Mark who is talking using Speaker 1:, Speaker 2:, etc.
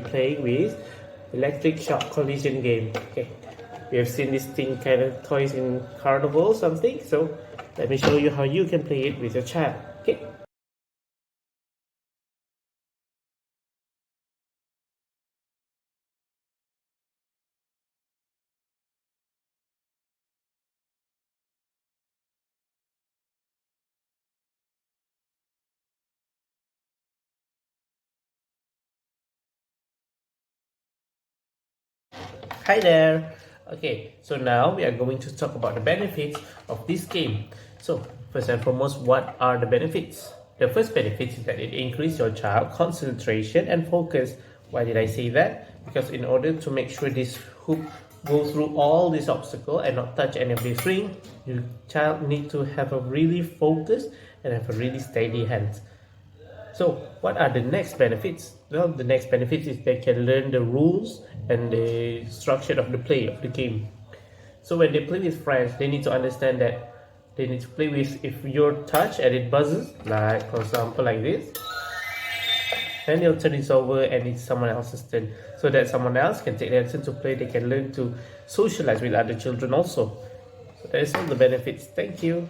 Speaker 1: playing with electric shock collision game. Okay, we have seen this thing kind of toys in carnival or something, so let me show you how you can play it with your child. Okay. Hi there! Okay, so now we are going to talk about the benefits of this game. So, first and foremost, what are the benefits? The first benefit is that it increases your child concentration and focus. Why did I say that? Because in order to make sure this hoop goes through all these obstacles and not touch any of this ring, your child need to have a really focused and have a really steady hands. So, what are the next benefits? Well, the next benefit is they can learn the rules and the structure of the play of the game. So, when they play with friends, they need to understand that they need to play with, if you're touch and it buzzes, like for example, like this, then they'll turn this over and it's someone else's turn. So that someone else can take their turn to play, they can learn to socialize with other children also. So that is all the benefits. Thank you.